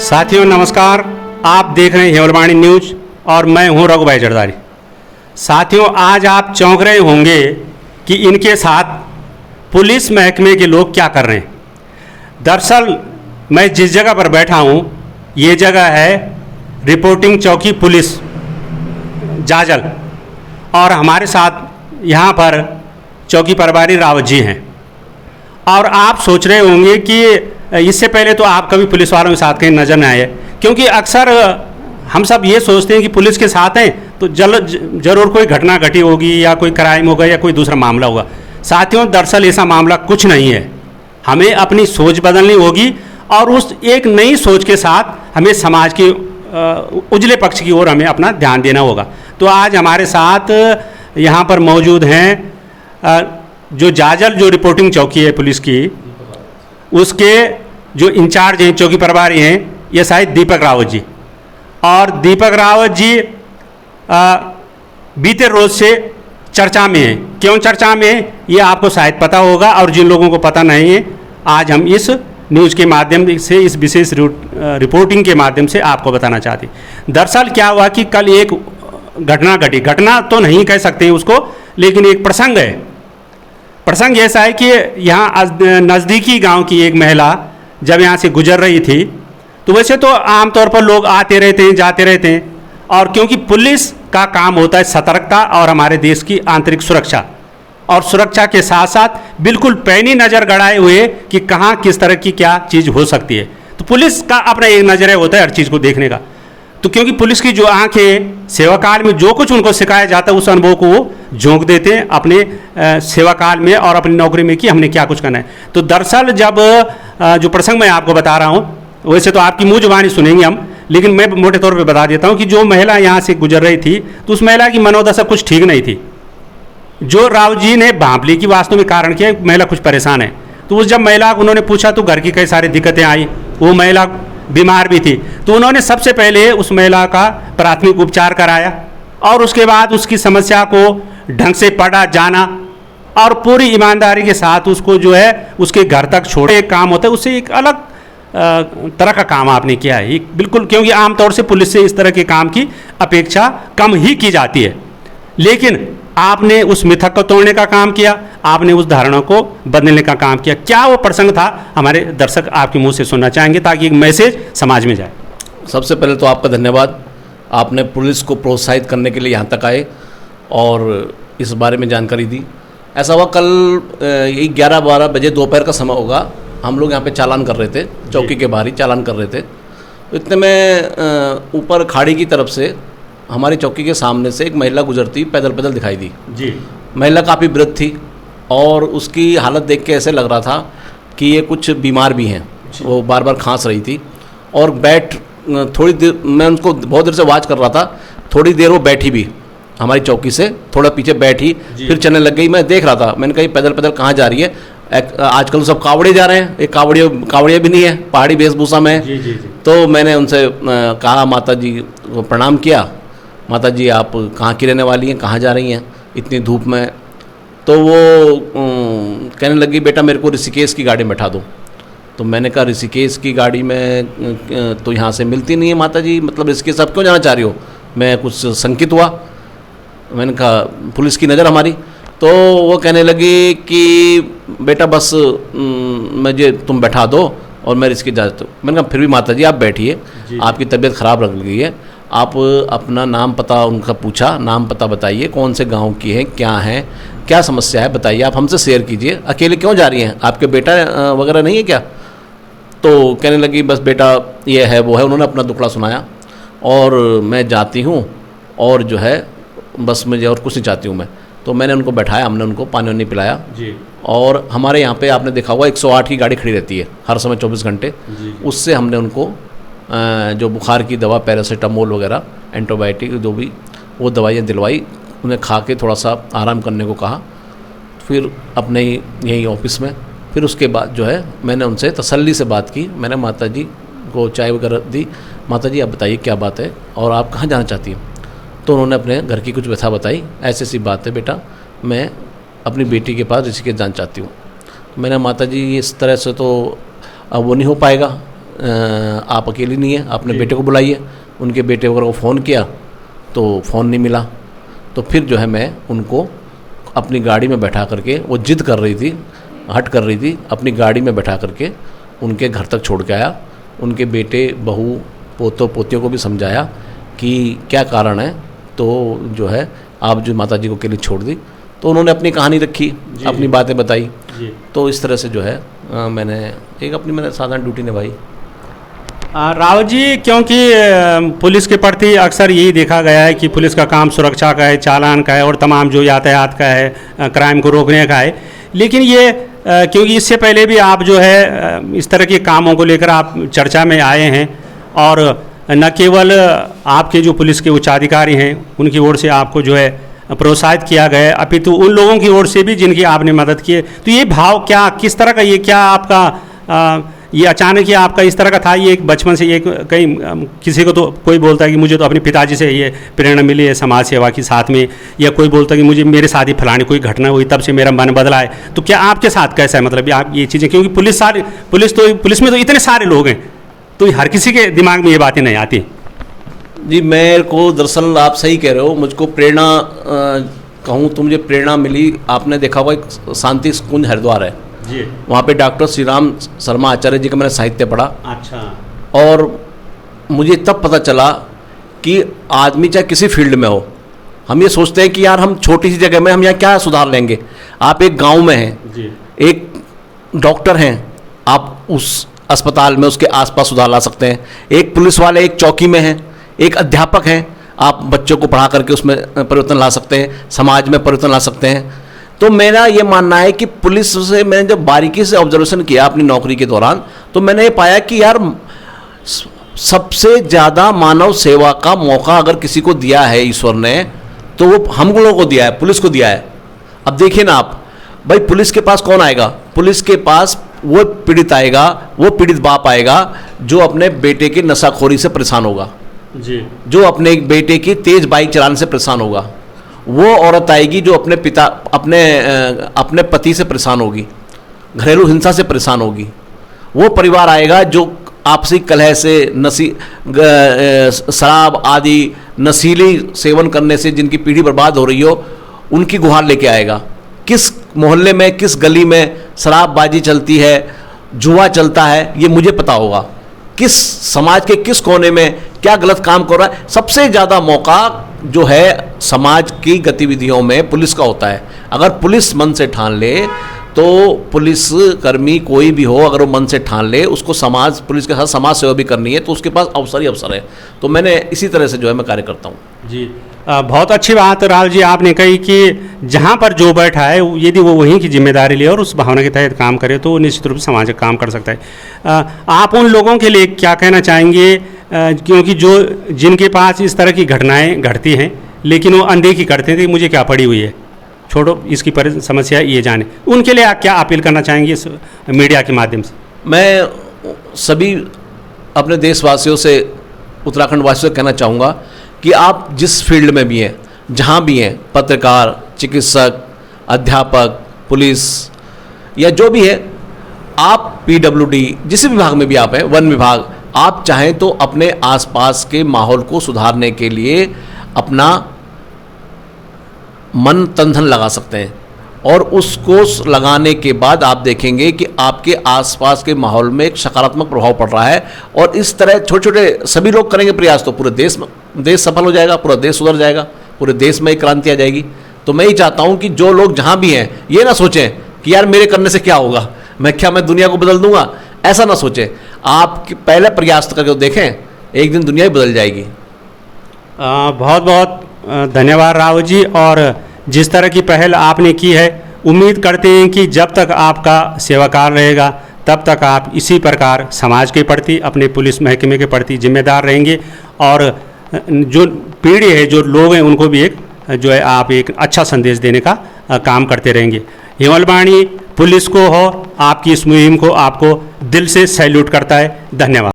साथियों नमस्कार, आप देख रहे हैं हेमलवाणी न्यूज और मैं हूं रघु भाई जरदारी। साथियों, आज आप चौंक रहे होंगे कि इनके साथ पुलिस महकमे के लोग क्या कर रहे हैं। दरअसल मैं जिस जगह पर बैठा हूं, ये जगह है रिपोर्टिंग चौकी पुलिस जाजल, और हमारे साथ यहाँ पर चौकी प्रभारी रावत जी हैं। और आप सोच रहे होंगे कि इससे पहले तो आप कभी पुलिस वालों के साथ कहीं नजर नहीं आए, क्योंकि अक्सर हम सब ये सोचते हैं कि पुलिस के साथ हैं तो जरूर कोई घटना घटी होगी या कोई क्राइम होगा या कोई दूसरा मामला होगा। साथियों, दरअसल ऐसा मामला कुछ नहीं है। हमें अपनी सोच बदलनी होगी और उस एक नई सोच के साथ हमें समाज के उजले पक्ष की ओर हमें अपना ध्यान देना होगा। तो आज हमारे साथ यहाँ पर मौजूद हैं जो जाजल जो रिपोर्टिंग चौकी है पुलिस की, उसके जो इंचार्ज हैं, चौकी प्रभारी हैं, ये शायद दीपक रावत जी। और दीपक रावत जी बीते रोज से चर्चा में हैं। क्यों चर्चा में है ये आपको शायद पता होगा, और जिन लोगों को पता नहीं है आज हम इस न्यूज़ के माध्यम से, इस विशेष रिपोर्टिंग के माध्यम से आपको बताना चाहते हैं। दरअसल क्या हुआ कि कल एक घटना घटी, घटना तो नहीं कह सकते उसको, लेकिन एक प्रसंग है। प्रसंग ऐसा है कि यहाँ नज़दीकी गांव की एक महिला जब यहाँ से गुजर रही थी, तो वैसे तो आमतौर पर लोग आते रहते हैं जाते रहते हैं, और क्योंकि पुलिस का काम होता है सतर्कता और हमारे देश की आंतरिक सुरक्षा, और सुरक्षा के साथ साथ बिल्कुल पैनी नज़र गड़ाए हुए कि कहाँ किस तरह की क्या चीज़ हो सकती है। तो पुलिस का अपना एक नज़रिया होता है हर चीज़ को देखने का। तो क्योंकि पुलिस की जो आंखें सेवा काल में जो कुछ उनको सिखाया जाता है, उस अनुभव को वो झोंक देते हैं अपने सेवा काल में और अपनी नौकरी में कि हमने क्या कुछ करना है। तो दरअसल जब जो प्रसंग मैं आपको बता रहा हूँ, वैसे तो आपकी मुँह जुबानी सुनेंगे हम, लेकिन मैं मोटे तौर पे बता देता हूँ कि जो महिला यहाँ से गुजर रही थी, तो उस महिला की मनोदशा कुछ ठीक नहीं थी। जो राव जी ने भांप ली कि वास्तव में कारण क्या है, महिला कुछ परेशान है। तो उस जब महिला को उन्होंने पूछा तो घर की कई सारी दिक्कतें आई, वो महिला बीमार भी थी, तो उन्होंने सबसे पहले उस महिला का प्राथमिक उपचार कराया और उसके बाद उसकी समस्या को ढंग से पढ़ा जाना और पूरी ईमानदारी के साथ उसको जो है उसके घर तक छोड़े। एक काम होता है, उससे एक अलग तरह का काम आपने किया है बिल्कुल, क्योंकि आमतौर से पुलिस से इस तरह के काम की अपेक्षा कम ही की जाती है। लेकिन आपने उस मिथक को तोड़ने का काम किया, आपने उस धारणा को बदलने का काम किया। क्या वो प्रसंग था, हमारे दर्शक आपके मुंह से सुनना चाहेंगे ताकि एक मैसेज समाज में जाए। सबसे पहले तो आपका धन्यवाद, आपने पुलिस को प्रोत्साहित करने के लिए यहाँ तक आए और इस बारे में जानकारी दी। ऐसा हुआ कल यही 11-12 बजे दोपहर का समय होगा, हम लोग यहाँ पे चालान कर रहे थे, चौकी के बाहर ही चालान कर रहे थे। तो इतने में ऊपर खाड़ी की तरफ से हमारी चौकी के सामने से एक महिला गुजरती पैदल पैदल दिखाई दी जी। महिला काफ़ी वृद्ध थी और उसकी हालत देख के ऐसे लग रहा था कि ये कुछ बीमार भी हैं। वो बार बार खांस रही थी और थोड़ी देर मैं उनको बहुत देर से वाच कर रहा था, थोड़ी देर वो बैठी भी, हमारी चौकी से थोड़ा पीछे बैठी, फिर चलने लग गई। मैं देख रहा था, मैंने कहा पैदल पैदल कहाँ जा रही है। आजकल सब कावड़े जा रहे हैं, एक कावड़िया भी नहीं है, पहाड़ी वेशभूषा में है। तो मैंने उनसे कहा, माता जी को प्रणाम किया, माता जी आप कहाँ की रहने वाली हैं, कहाँ जा रही हैं इतनी धूप में। तो वो कहने लगी, बेटा मेरे को ऋषिकेश की गाड़ी में बैठा दो। तो मैंने कहा ऋषिकेश की गाड़ी में तो यहाँ से मिलती नहीं है माता जी, मतलब ऋषिकेश आप क्यों जाना चाह रही हो। मैं कुछ शंकित हुआ, मैंने कहा पुलिस की नज़र हमारी। तो वो कहने लगी कि बेटा बस मुझे तुम बैठा दो और मैं ऋषिकेश जा सकता हूँ। मैंने कहा फिर भी माता जी आप बैठिए, आपकी तबीयत ख़राब लग गई है, आप अपना नाम पता उनका पूछा, नाम पता बताइए, कौन से गांव की है, क्या समस्या है बताइए, आप हमसे शेयर कीजिए, अकेले क्यों जा रही हैं, आपके बेटा वगैरह नहीं है क्या। तो कहने लगी बस बेटा ये है वो है। उन्होंने अपना दुखड़ा सुनाया और मैं जाती हूँ और जो है बस मुझे और कुछ नहीं चाहती हूँ मैं। तो मैंने उनको बैठाया, हमने उनको पानी वानी पिलाया जी। और हमारे यहाँ पे आपने देखा होगा 108 की गाड़ी खड़ी रहती है हर समय 24 घंटे, उससे हमने उनको जो बुखार की दवा, पैरासीटामोल वगैरह, एंटीबायोटिक जो भी वो दवाइयाँ दिलवाई, उन्हें खा के थोड़ा सा आराम करने को कहा। फिर अपने ही यहीं ऑफिस में फिर उसके बाद जो है मैंने उनसे तसल्ली से बात की। मैंने माता जी को चाय वगैरह दी, माता जी आप बताइए क्या बात है और आप कहाँ जाना चाहती हैं। तो उन्होंने अपने घर की कुछ व्यथा बताई, ऐसी ऐसी बात है बेटा, मैं अपनी बेटी के पास ऋषिकेश जाना चाहती हूँ। मैंने माता जी इस तरह से तो अब वो नहीं हो पाएगा, आप अकेली नहीं है, अपने बेटे को बुलाइए। उनके बेटे वगैरह को फ़ोन किया तो फ़ोन नहीं मिला। तो फिर जो है मैं उनको अपनी गाड़ी में बैठा करके, वो जिद कर रही थी, हट कर रही थी, अपनी गाड़ी में बैठा करके उनके घर तक छोड़ के आया। उनके बेटे, बहू, पोतों पोतियों को भी समझाया कि क्या कारण है, तो जो है आप जो माता जी को अकेले छोड़ दी। तो उन्होंने अपनी कहानी रखी, अपनी बातें बताई। तो इस तरह से जो है मैंने साधारण ड्यूटी निभाई। रावत जी, क्योंकि पुलिस के प्रति अक्सर यही देखा गया है कि पुलिस का काम सुरक्षा का है, चालान का है और तमाम जो यातायात का है, क्राइम को रोकने का है। लेकिन ये क्योंकि इससे पहले भी आप जो है इस तरह के कामों को लेकर आप चर्चा में आए हैं, और न केवल आपके जो पुलिस के उच्चाधिकारी हैं उनकी ओर से आपको जो है प्रोत्साहित किया गया, अपितु उन लोगों की ओर से भी जिनकी आपने मदद की है। तो ये भाव क्या, किस तरह का, ये क्या आपका ये अचानक ही आपका इस तरह का था? ये बचपन से ये कहीं किसी को तो कोई बोलता है कि मुझे तो अपने पिताजी से ये प्रेरणा मिली है समाज सेवा के साथ में, या कोई बोलता है कि मुझे मेरे साथ ही फलानी कोई घटना हुई तब से मेरा मन बदला है। तो क्या आपके साथ कैसा है, मतलब आप ये चीज़ें, क्योंकि पुलिस में तो इतने सारे लोग हैं, तो हर किसी के दिमाग में ये बातें नहीं आती। जी, मेरे को दरअसल आप सही कह रहे हो, मुझको प्रेरणा कहूँ तो मुझे प्रेरणा मिली, आपने देखा हुआ एक शांति कुंज हरिद्वार है जी, वहाँ पे डॉक्टर श्री राम शर्मा आचार्य जी का मैंने साहित्य पढ़ा। अच्छा। और मुझे तब पता चला कि आदमी चाहे किसी फील्ड में हो, हम ये सोचते हैं कि यार हम छोटी सी जगह में हम यहाँ क्या सुधार लेंगे। आप एक गांव में हैं जी, एक डॉक्टर हैं, आप उस अस्पताल में उसके आसपास सुधार ला सकते हैं। एक पुलिस वाले एक चौकी में हैं, एक अध्यापक हैं, आप बच्चों को पढ़ा करके उसमें परिवर्तन ला सकते हैं, समाज में परिवर्तन ला सकते हैं। तो मेरा ये मानना है कि पुलिस से मैंने जब बारीकी से ऑब्जर्वेशन किया अपनी नौकरी के दौरान, तो मैंने ये पाया कि यार सबसे ज़्यादा मानव सेवा का मौका अगर किसी को दिया है ईश्वर ने, तो वो हम लोगों को दिया है, पुलिस को दिया है। अब देखिए ना आप, भाई पुलिस के पास कौन आएगा? पुलिस के पास वो पीड़ित आएगा, वो पीड़ित बाप आएगा जो अपने बेटे की नशाखोरी से परेशान होगा जी, जो अपने बेटे की तेज बाइक चलाने से परेशान होगा। वो औरत आएगी जो अपने पिता अपने पति से परेशान होगी, घरेलू हिंसा से परेशान होगी। वो परिवार आएगा जो आपसी कलह से, शराब आदि नशीली सेवन करने से जिनकी पीढ़ी बर्बाद हो रही हो, उनकी गुहार लेके आएगा। किस मोहल्ले में, किस गली में शराबबाजी चलती है, जुआ चलता है, ये मुझे पता होगा। किस समाज के किस कोने में क्या गलत काम कर रहा है। सबसे ज़्यादा मौका जो है समाज की गतिविधियों में पुलिस का होता है। अगर पुलिस मन से ठान ले, तो पुलिस कर्मी कोई भी हो, अगर वो मन से ठान ले, उसको पुलिस के साथ समाज सेवा भी करनी है, तो उसके पास अवसर ही अवसर है। तो मैंने इसी तरह से जो है मैं कार्य करता हूँ। जी, बहुत अच्छी बात राव जी आपने कही कि जहाँ पर जो बैठा है यदि वो वहीं की जिम्मेदारी ले और उस भावना के तहत काम करे तो निश्चित रूप से सामाजिक काम कर सकता है। आप उन लोगों के लिए क्या कहना चाहेंगे, क्योंकि जिनके पास इस तरह की घटनाएं घटती हैं लेकिन वो अनदेखी करते हैं कि मुझे क्या पड़ी हुई है, छोड़ो इसकी समस्या ये जाने, उनके लिए आप क्या अपील करना चाहेंगे इस मीडिया के माध्यम से? मैं सभी अपने देशवासियों से, उत्तराखंड वासियों से कहना चाहूँगा कि आप जिस फील्ड में भी हैं, जहाँ भी हैं, पत्रकार, चिकित्सक, अध्यापक, पुलिस या जो भी है, आप PWD जिस विभाग में भी आप हैं, वन विभाग, आप चाहें तो अपने आसपास के माहौल को सुधारने के लिए अपना मन तन धन लगा सकते हैं। और उसको लगाने के बाद आप देखेंगे कि आपके आसपास के माहौल में एक सकारात्मक प्रभाव पड़ रहा है। और इस तरह छोटे छोटे सभी लोग करेंगे प्रयास तो पूरे देश सफल हो जाएगा, पूरा देश सुधर जाएगा, पूरे देश में एक क्रांति आ जाएगी। तो मैं ही चाहता हूं कि जो लोग जहां भी हैं, ये ना सोचें कि यार मेरे करने से क्या होगा, मैं दुनिया को बदल दूंगा, ऐसा ना सोचें। आप पहले प्रयास करके देखें, एक दिन दुनिया ही बदल जाएगी। बहुत बहुत धन्यवाद रावत जी। और जिस तरह की पहल आपने की है, उम्मीद करते हैं कि जब तक आपका सेवा कार्य रहेगा तब तक आप इसी प्रकार समाज के प्रति, अपने पुलिस महकमे के प्रति जिम्मेदार रहेंगे, और जो पीढ़ी है, जो लोग हैं, उनको भी एक जो है आप एक अच्छा संदेश देने का काम करते रहेंगे। हिमलवाणी पुलिस को हो, आपकी इस मुहिम को आपको दिल से सैल्यूट करता है। धन्यवाद।